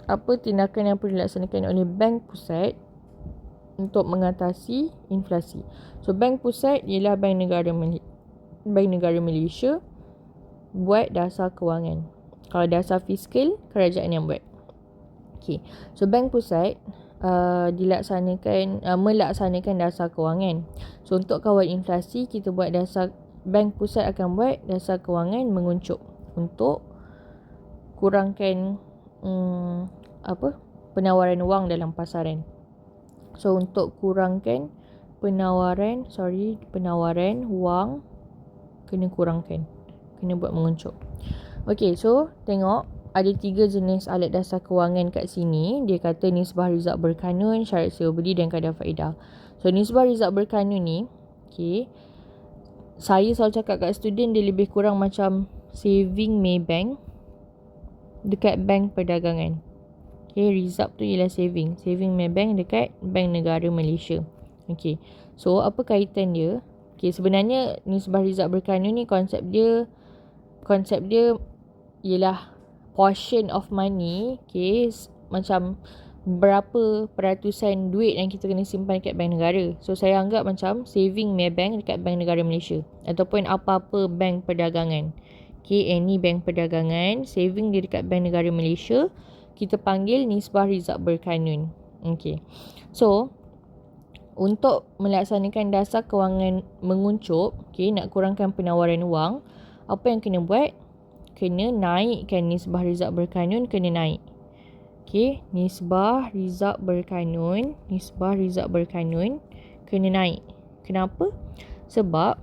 apa tindakan yang perlu dilaksanakan oleh Bank Pusat untuk mengatasi inflasi? So, Bank Pusat ialah Bank Negara Malaysia buat dasar kewangan. Kalau dasar fiskal, kerajaan yang buat. Okay. So Bank Pusat melaksanakan dasar kewangan. So untuk kawal inflasi, kita buat Bank Pusat akan buat dasar kewangan menguncup untuk kurangkan penawaran wang dalam pasaran. So untuk kurangkan penawaran wang, kena kurangkan, kena buat menguncup. Okay, so tengok ada 3 jenis alat dasar kewangan kat sini. Dia kata nisbah rizab berkanun, syarat sewa beli dan kadar faedah. So nisbah rizab berkanun ni, okay, saya selalu cakap kat student dia lebih kurang macam saving Maybank dekat bank perdagangan. Okay, rizab tu ialah saving Maybank dekat Bank Negara Malaysia. Okay, so apa kaitan dia? Okay, sebenarnya nisbah rizab berkanun ni konsep dia ialah portion of money. Okay, macam berapa peratusan duit yang kita kena simpan dekat bank negara. So saya anggap macam saving Maybank dekat Bank Negara Malaysia ataupun apa-apa bank perdagangan. Okay, any bank perdagangan, saving dia dekat Bank Negara Malaysia, kita panggil nisbah rizab berkanun. Okay, so untuk melaksanakan dasar kewangan menguncup, okay, nak kurangkan penawaran wang, apa yang kena buat? Kena naikkan nisbah rizab berkanun, kena naik. Okay, nisbah rizab berkanun kena naik. Kenapa? Sebab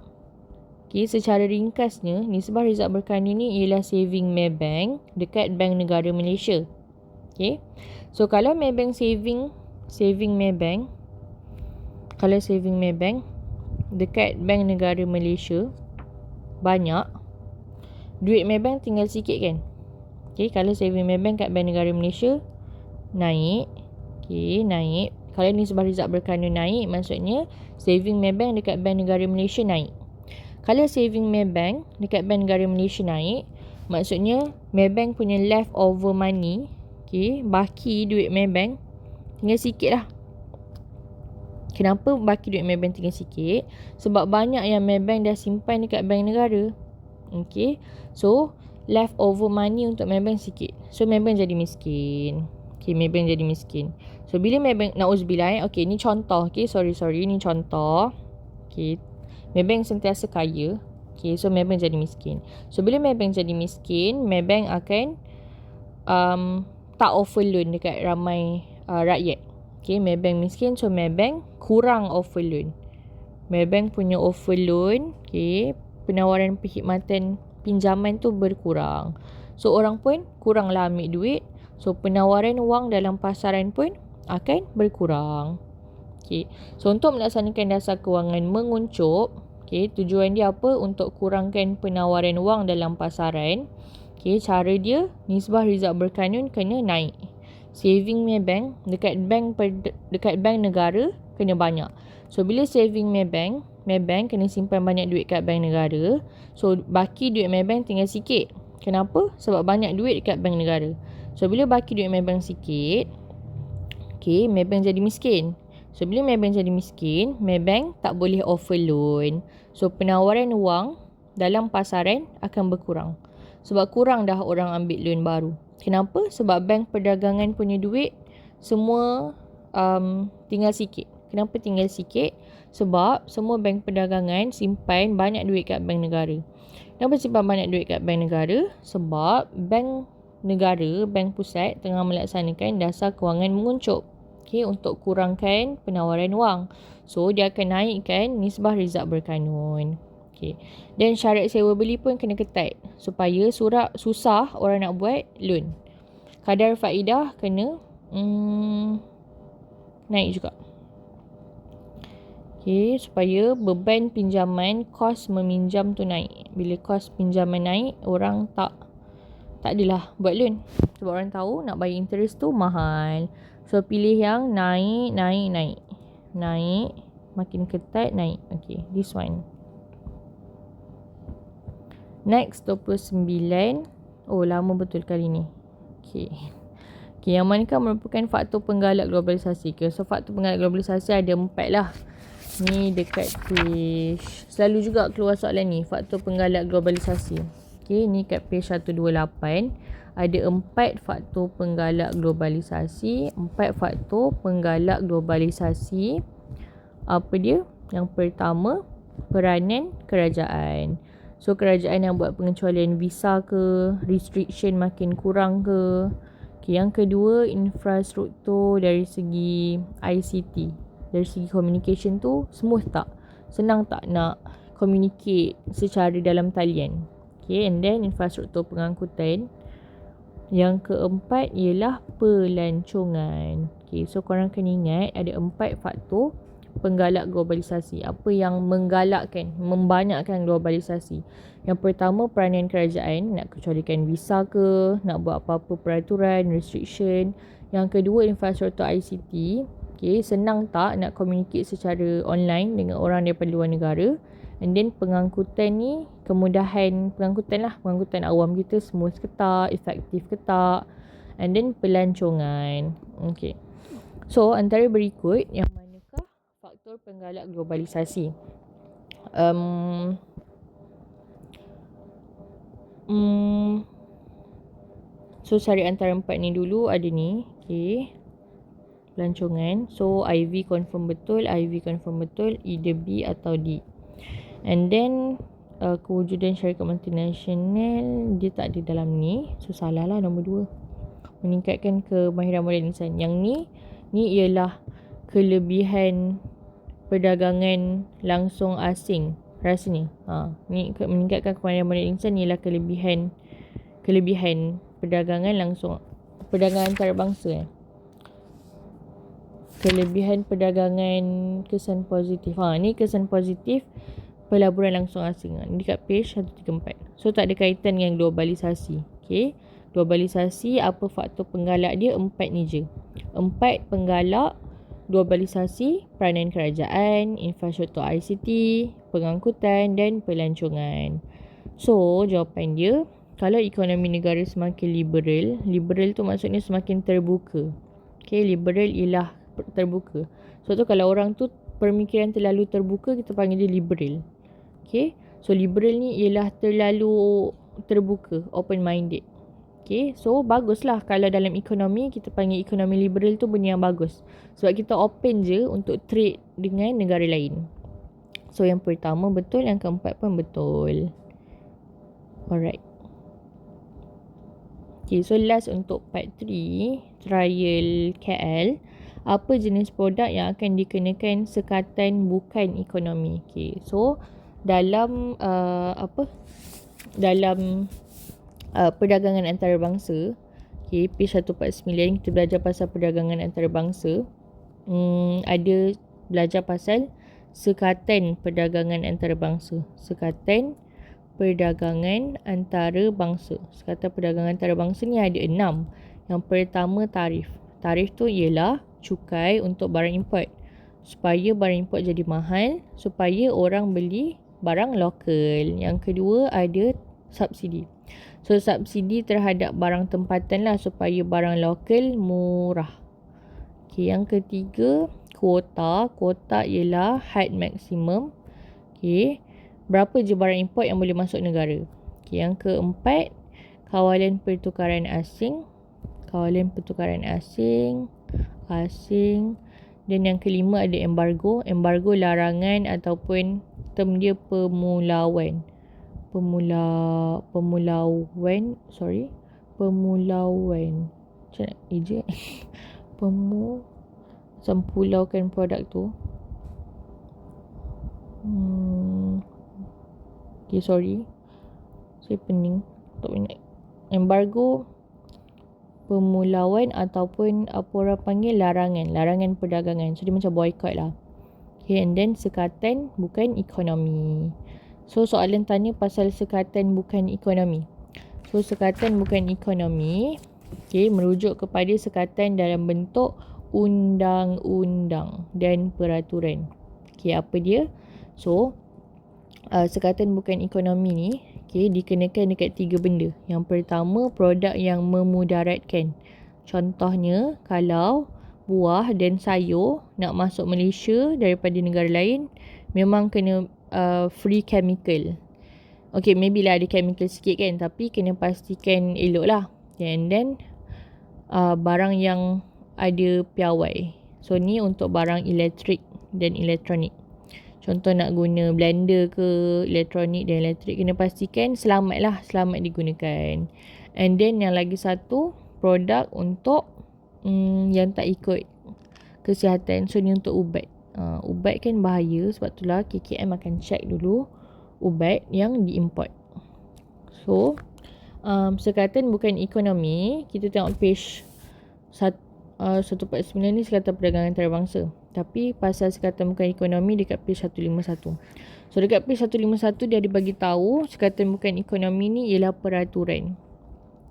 okay, secara ringkasnya, nisbah rizab berkanun ni ialah saving Maybank dekat Bank Negara Malaysia. Okay, so kalau Maybank saving Maybank dekat Bank Negara Malaysia banyak, duit Maybank tinggal sikit kan. Okay, kalau saving Maybank kat Bank Negara Malaysia naik. Okay, naik. Kalau nisbah Rizal berkanun naik, maksudnya saving Maybank dekat Bank Negara Malaysia naik. Kalau saving Maybank dekat Bank Negara Malaysia naik, maksudnya Maybank punya leftover money, baki duit Maybank tinggal sikit lah. Kenapa baki duit Maybank tinggal sikit? Sebab banyak yang Maybank dah simpan dekat Bank Negara. So leftover money untuk Maybank sikit. So Maybank jadi miskin. Maybank jadi miskin. So bila Maybank, na'udzubillah ni contoh. Sorry, ni contoh. Maybank sentiasa kaya. So Maybank jadi miskin. So bila Maybank jadi miskin, Maybank akan tak offer loan dekat ramai rakyat. Maybank miskin, so Maybank kurang offer loan. Maybank punya offer loan, penawaran perkhidmatan pinjaman tu berkurang. So orang pun kuranglah ambil duit. So penawaran wang dalam pasaran pun akan berkurang. So untuk melaksanakan dasar kewangan menguncup, tujuan dia apa? Untuk kurangkan penawaran wang dalam pasaran. Cara dia, nisbah Rizal berkanun kena naik. Saving Maybank dekat bank negara kena banyak. So bila saving Maybank kena simpan banyak duit kat bank negara. So baki duit Maybank tinggal sikit. Kenapa? Sebab banyak duit dekat bank negara. So bila baki duit Maybank sikit, Maybank jadi miskin. So bila Maybank jadi miskin, Maybank tak boleh offer loan. So penawaran wang dalam pasaran akan berkurang. Sebab kurang dah orang ambil loan baru. Kenapa? Sebab bank perdagangan punya duit semua tinggal sikit. Kenapa tinggal sikit? Sebab semua bank perdagangan simpan banyak duit kat bank negara. Kenapa simpan banyak duit kat bank negara? Sebab bank negara, bank pusat tengah melaksanakan dasar kewangan menguncup. Untuk kurangkan penawaran wang. So dia akan naikkan nisbah Rizal berkanun. Dan syarat sewa beli pun kena ketat supaya susah orang nak buat loan. Kadar faedah kena naik juga. Supaya beban pinjaman, kos meminjam tu naik. Bila kos pinjaman naik, orang tak adalah buat loan. Sebab orang tahu nak bayar interest tu mahal. So pilih yang naik. Naik, makin ketat naik. This one. Next 29. Oh, lama betul kali ni. Yang manakah merupakan faktor penggalak globalisasi ke? So faktor penggalak globalisasi ada 4 lah. Ni dekat page, selalu juga keluar soalan ni, faktor penggalak globalisasi. Ni kat page 128. Ada 4 faktor penggalak globalisasi. 4 faktor penggalak globalisasi. Apa dia? Yang pertama, peranan kerajaan. So kerajaan yang buat pengecualian visa ke, restriction makin kurang ke. Yang kedua, infrastruktur dari segi ICT, dari segi communication tu smooth tak? Senang tak nak communicate secara dalam talian? And then infrastruktur pengangkutan. Yang keempat ialah pelancongan. So korang kena ingat ada 4 faktor penggalak globalisasi. Apa yang menggalakkan, membanyakkan globalisasi? Yang pertama, peranan kerajaan nak kecualikan visa ke, nak buat apa-apa peraturan, restriction. Yang kedua, infrastruktur ICT. Senang tak nak communicate secara online dengan orang daripada luar negara. And then pengangkutan ni, kemudahan pengangkutan lah, pengangkutan awam kita smooth ke tak, efektif ke tak. And then pelancongan. So antara berikut yang manakah faktor penggalak globalisasi? So cari antara 4 ni dulu. Ada ni, pelancongan. So IV confirm betul, either B atau D. And then kewujudan syarikat multinasional, dia tak ada dalam ni. So salah lah nombor 2. Meningkatkan kemahiran modal insan. Yang ni ialah kelebihan perdagangan langsung asing rasanya. Ni meningkatkan kemahiran modal insan ialah kelebihan perdagangan langsung, perdagangan antarabangsa. Kelebihan perdagangan kesan positif. Ni kesan positif pelaburan langsung asing. Ni dekat page 134. So tak ada kaitan dengan globalisasi. Globalisasi, apa faktor penggalak dia? 4 ni je. 4 penggalak globalisasi, peranan kerajaan, infrastruktur ICT, pengangkutan dan pelancongan. So, jawapan dia, kalau ekonomi negara semakin liberal tu maksudnya semakin terbuka. Okay, liberal ialah terbuka. So tu kalau orang tu pemikiran terlalu terbuka, kita panggil dia liberal. Okay, so liberal ni ialah terlalu terbuka, open minded. Okay, so baguslah kalau dalam ekonomi kita panggil ekonomi liberal tu benda yang bagus. Sebab kita open je untuk trade dengan negara lain. So yang pertama betul, yang keempat pun betul. Alright. Okay, so last untuk part 3, trial KL. Apa jenis produk yang akan dikenakan sekatan bukan ekonomi? Okay, so dalam perdagangan antarabangsa, okay, page 149 kita belajar pasal perdagangan antarabangsa. Ada belajar pasal sekatan perdagangan antarabangsa. Sekatan perdagangan antarabangsa. Sekatan perdagangan antarabangsa ni ada 6. Yang pertama tarif. Tarif tu ialah cukai untuk barang import. Supaya barang import jadi mahal, supaya orang beli barang lokal. Yang kedua ada subsidi. So subsidi terhadap barang tempatan lah, supaya barang lokal murah. Okay, yang ketiga kuota. Kuota ialah had maksimum. Okay, berapa je barang import yang boleh masuk negara. Okay, yang keempat kawalan pertukaran asing. Kawalan pertukaran asing. Dan yang kelima ada embargo. Embargo larangan ataupun term dia pemulauan. Pemulauan. Macam nak eja? Macam pulaukan produk tu. Okay, sorry. Saya pening. Tak banyak. Embargo, pemulauan ataupun apa orang panggil larangan. Larangan perdagangan. So, dia macam boycott lah. Okay, and then sekatan bukan ekonomi. So, soalan tanya pasal sekatan bukan ekonomi. So, sekatan bukan ekonomi, okay, merujuk kepada sekatan dalam bentuk undang-undang dan peraturan. Okay, apa dia? So, sekatan bukan ekonomi ni, okay, dikenakan dekat 3 benda. Yang pertama, produk yang memudaratkan. Contohnya, kalau buah dan sayur nak masuk Malaysia daripada negara lain, memang kena free chemical. Okay, maybe lah ada chemical sikit kan, tapi kena pastikan elok lah. And then barang yang ada piawai. So ni untuk barang elektrik dan elektronik. Contoh nak guna blender ke, elektronik dan elektrik, kena pastikan selamat digunakan. And then yang lagi satu, produk untuk yang tak ikut kesihatan. So ni untuk ubat. Ubat kan bahaya, sebab itulah KKM akan check dulu ubat yang diimport. So sekatan bukan ekonomi, kita tengok page 149 ni sekatan perdagangan antarabangsa. Tapi pasal sekatan bukan ekonomi dekat page 151. So dekat page 151 dia ada bagi tahu sekatan bukan ekonomi ni ialah peraturan.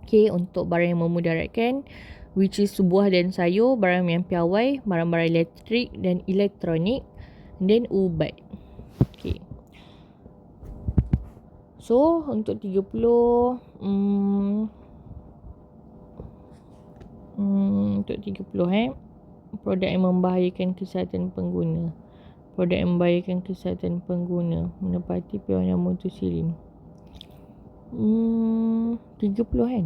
Okay, untuk barang yang memudaratkan, which is buah dan sayur, barang yang piawai, barang-barang elektrik dan elektronik, dan ubat. Okay. So untuk 30 untuk 30 produk yang membahayakan kesihatan pengguna. Produk yang membahayakan kesihatan pengguna menepati permohonan mutusilin. 30 kan.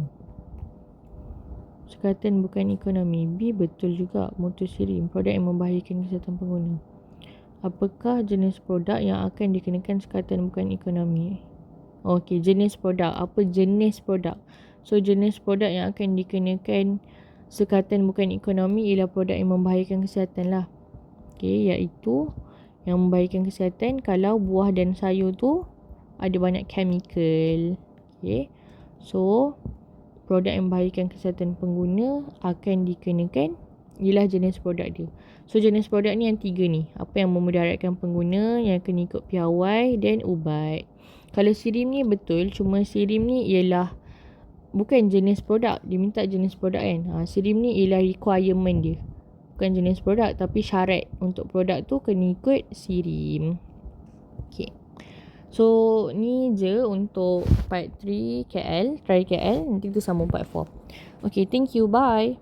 Sekatan bukan ekonomi. B betul juga, mutusilin, produk yang membahayakan kesihatan pengguna. Apakah jenis produk yang akan dikenakan sekatan bukan ekonomi? Okey, jenis produk. Apa jenis produk? So jenis produk yang akan dikenakan sekatan bukan ekonomi ialah produk yang membahayakan kesihatan lah. Okey, iaitu yang membahayakan kesihatan kalau buah dan sayur tu ada banyak chemical. Okey. So produk yang membahayakan kesihatan pengguna akan dikenakan ialah jenis produk dia. So jenis produk ni yang 3 ni. Apa yang memudaratkan pengguna, yang kena ikut piawai dan ubat. Kalau sirim ni betul, cuma sirim ni ialah bukan jenis produk. Dia minta jenis produk kan. Sirim ni ialah requirement dia. bukan jenis produk, tapi syarat untuk produk tu kena ikut SIRIM. Okay. So ni je untuk part 3 KL, try KL. Nanti kita sambung part 4. Okay, thank you, bye.